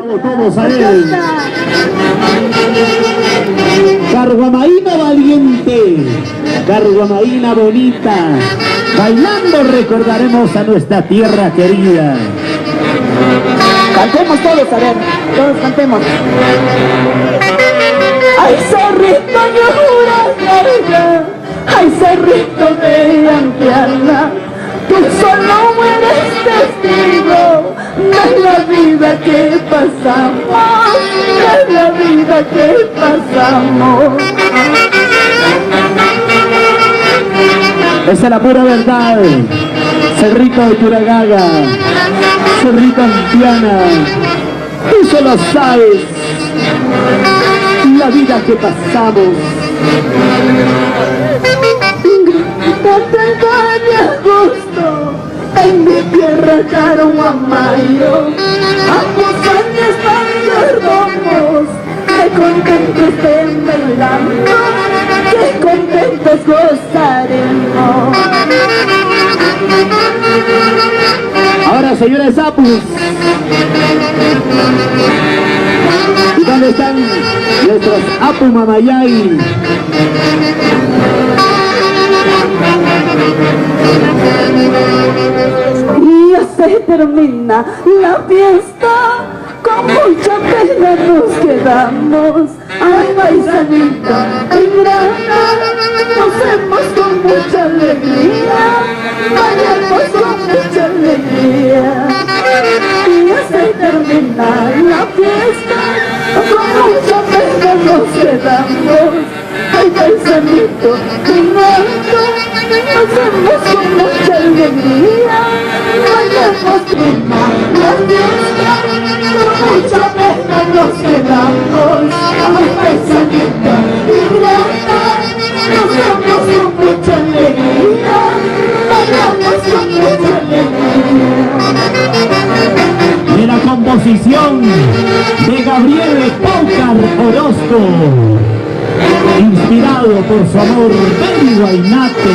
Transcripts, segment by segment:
Todos a él. Carguamaína valiente, Carguamaína bonita, bailando recordaremos a nuestra tierra querida. Cantemos todos, a ver, todos cantemos. Ay, cerrito de ay, cerrito de Antiana, tú solo eres testigo de la vida que pasamos, de la vida que pasamos. Esa es la pura verdad. Cerrito de Churagaga, Cerrito Antiana, tú solo sabes la vida que pasamos. De agosto, en mi tierra Carguamayo, ambos años mayordomos, que contentos estén bailando, que contentos gozaremos. Ahora, señores Apus, ¿y dónde están nuestros Apu Mamayay? Y ya se termina la fiesta, con mucha pena nos quedamos. Ay, paisanita ingrata, nos vemos con mucha alegría, vayamos con mucha alegría. Y ya se termina la fiesta, con mucha pena nos quedamos. Ay, paisanito ingrato, nos vemos con mucha alegría, vayamos con la fiesta, con mucha pena nos quedamos. Ay, paisanita ingrata, nos vemos con mucha alegría, vayamos con mucha alegría. De la composición de Gabriel Pócar Orozco, inspirado por su amor bello Guaynate.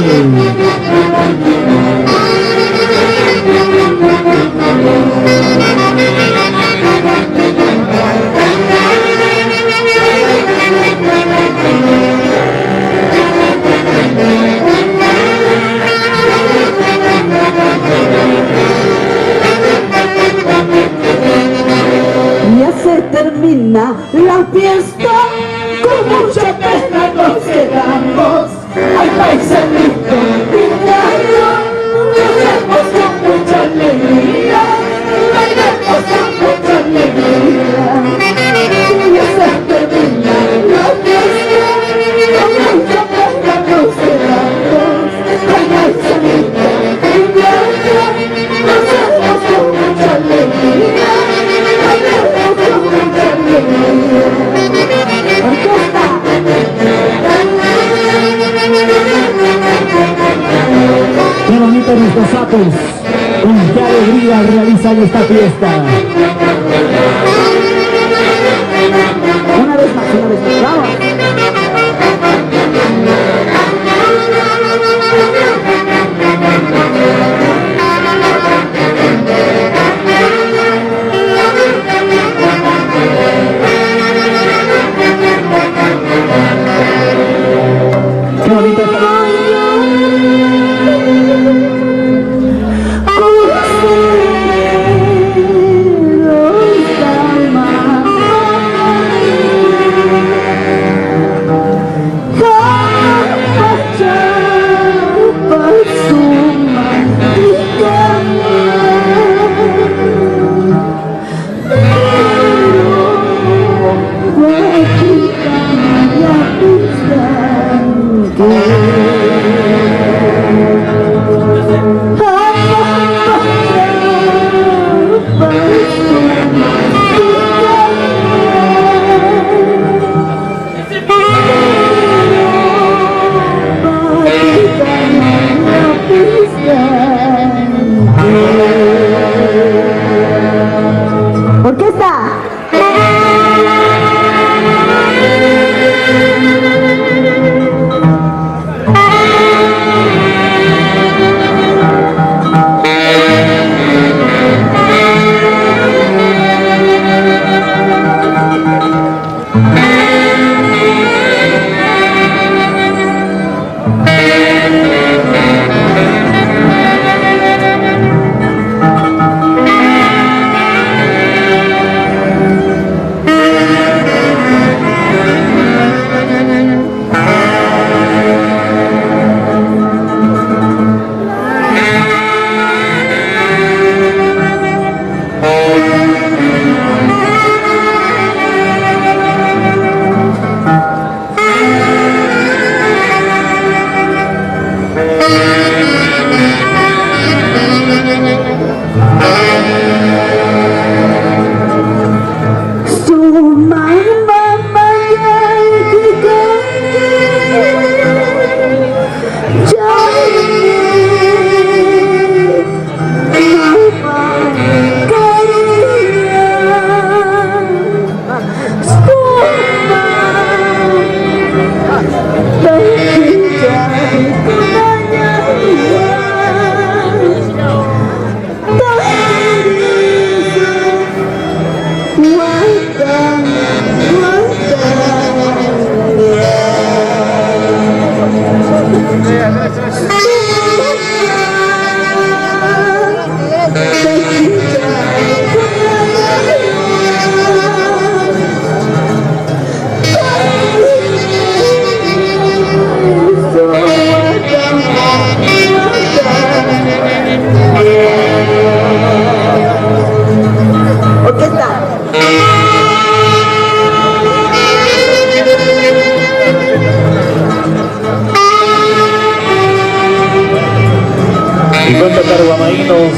Ya se termina la fiesta, con mucha pena nos quedamos. Ay, paisanito ingrato, nos vemos con mucha alegría, bailemos con mucha alegría. Ya se termina la fiesta, con mucha pena nos quedamos. Ay, paisanito ingrato, nos vemos con mucha alegría, bailemos con mucha alegría. Orquesta. Qué bonito nuestros sapos, con qué alegría realizan esta fiesta. Una vez más, vamos. Qué bonito esta. Y cuántos carguamaínos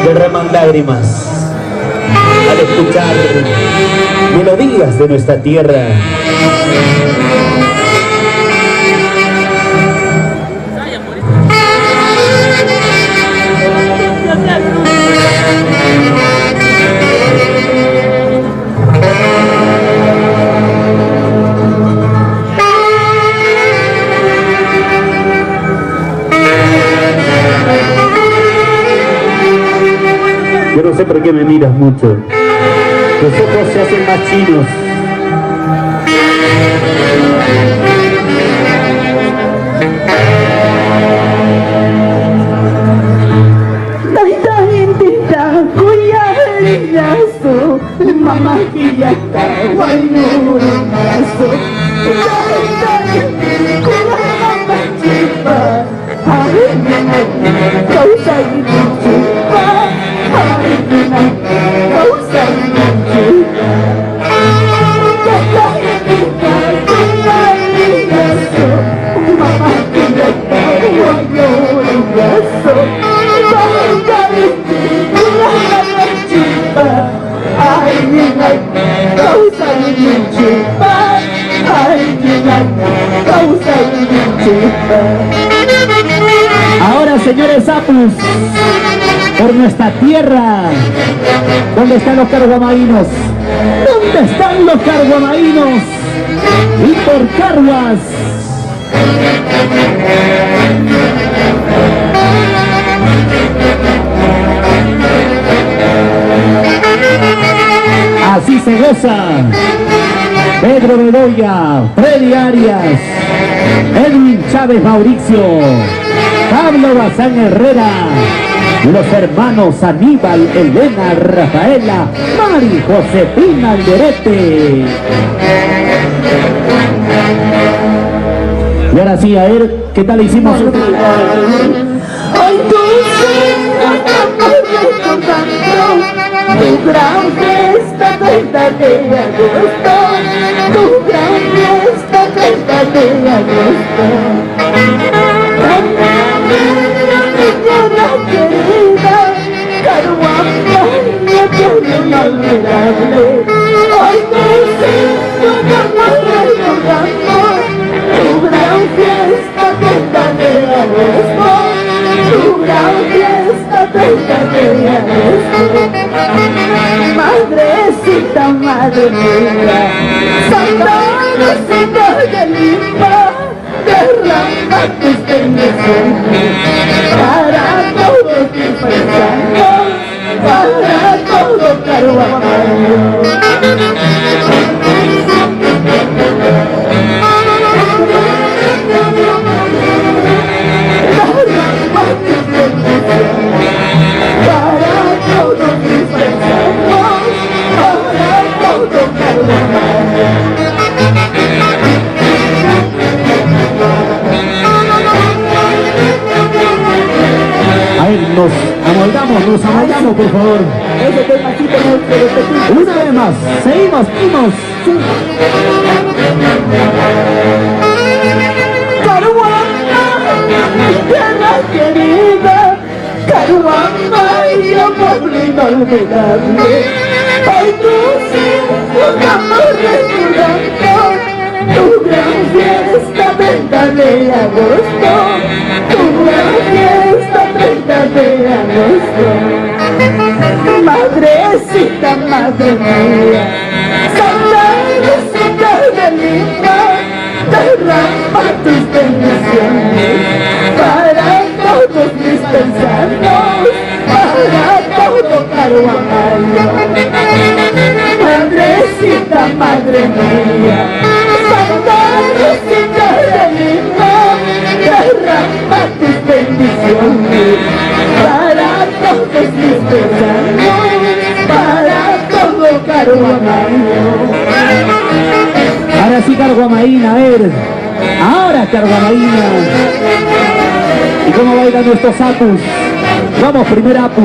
derraman lágrimas al escuchar melodías de nuestra tierra. Yo no sé por qué me miras mucho. Tus ojos se hacen más chinos. Mamá que ya está guayurazo. Ahora, señores Apus, por nuestra tierra, ¿dónde están los carguamaínos? ¿Dónde están los carguamaínos? Y por Carguas. Así se goza. Pedro Bedoya, Freddy Arias, Edwin Chávez Mauricio, Pablo Bazán Herrera, los hermanos Aníbal, Elena, Rafaela, Mari Josefina Alderete. Y ahora sí, a ver, ¿qué tal hicimos? Hoy tu gran fiesta 30 de agosto, tu gran fiesta 30 de agosto. Niña querida, Caruamba, niña que inolvidable. Hoy tu tu gran fiesta 30 de agosto, tu gran fiesta 30 de agosto. Madrecita, madre mía, Santa Rosita de Lima, derrama tus bendiciones para todos tus paisanos, para todo Caruapayo. A ver, nos amoldamos, por favor. Ese tema sí tenemos que repetir. Una vez más, seguimos. Caruamba, tierra querida, Caruamba y amor inolvidable. Hoy tú sí, un amor recordando tu gran fiesta 30 de agosto, tu gran fiesta 30 de agosto. Madrecita, madre mía, Santa Rosita de Lima, derrama tus bendiciones para todos mis paisanos, para todo Caruapayo. Madrecita, madre mía, Santa Rosita de Lima, derrama tus bendiciones para todos mis paisanos, para todo Caruapayo. Ahora sí, Carguamaína, a ver. Ahora, Carguamaína. ¿Y cómo bailan nuestros apus? Vamos, primer apu.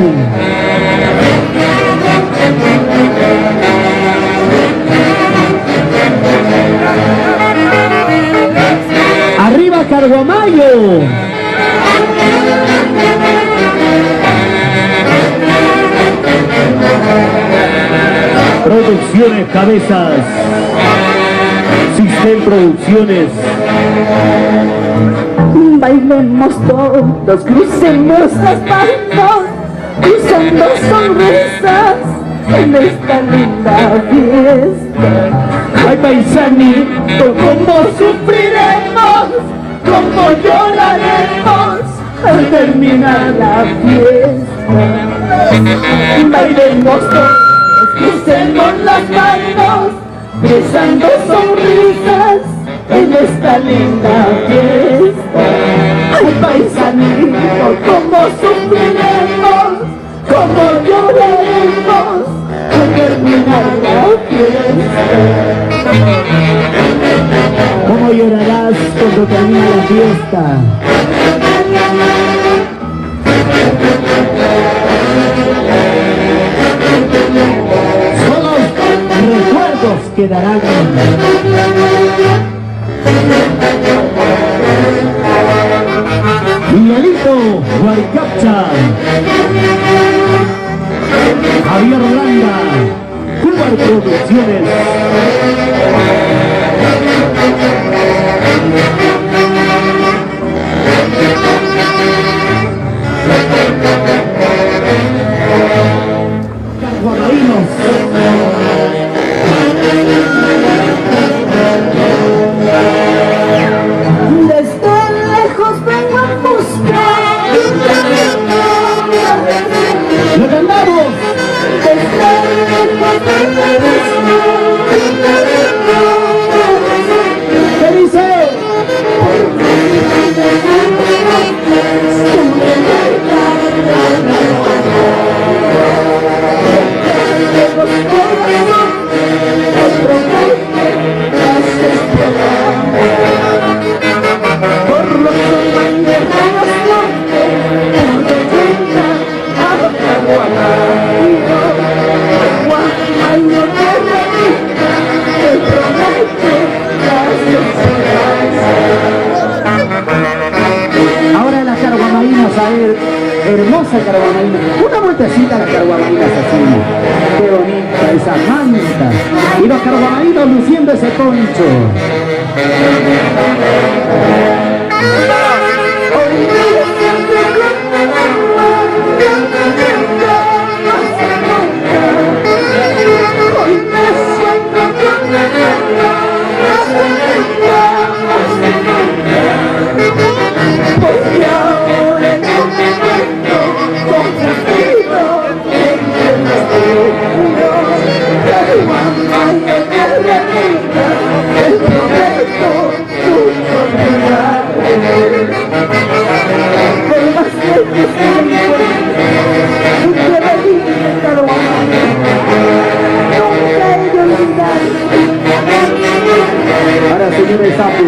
Mayo. Producciones Cabezas. Sistem Producciones. Bailemos todos, crucemos las manos, cruzando sonrisas en esta linda fiesta. Ay, paisanito, cómo sufriremos, cómo lloraremos al terminar la fiesta. Bailemos todos, crucemos las manos, cruzando sonrisas en esta linda fiesta. Ay, paisanito, cómo sufriremos, cómo lloraremos al terminar la fiesta. ¿Cómo llorarás cuando termine la fiesta? Solo recuerdos quedarán. Miguelito Guaycapcha, Javier Landa, Cuba Producciones. Desde lejos vengo a buscar, ¡Lo cantamos! desde lejos vengo a buscar. ¿Qué dice? Ahora las carguamainas, a ver, hermosa carguamaina. Una vueltecita a las carguamainas así. Qué bonita esa manta. Y los carguamainos luciendo ese poncho. Ahora, señores sapos.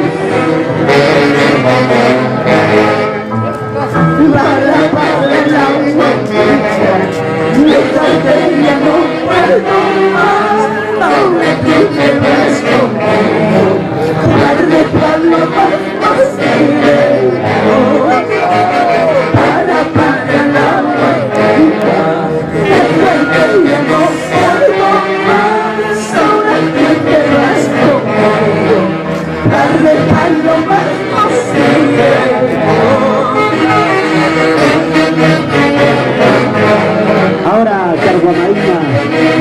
Ahora, Carguamaina,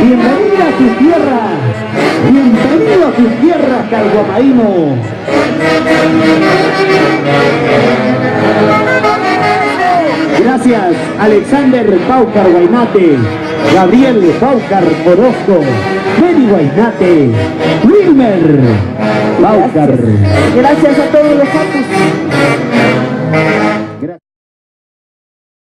bienvenida a tu tierra, bienvenido a tu tierra, Carguamaino. Gracias, Alexander Paucar Guaynate, Gabriel Paucar Orozco, Freddy Guaynate, Wilmer Paucar. Gracias a todos los sapos.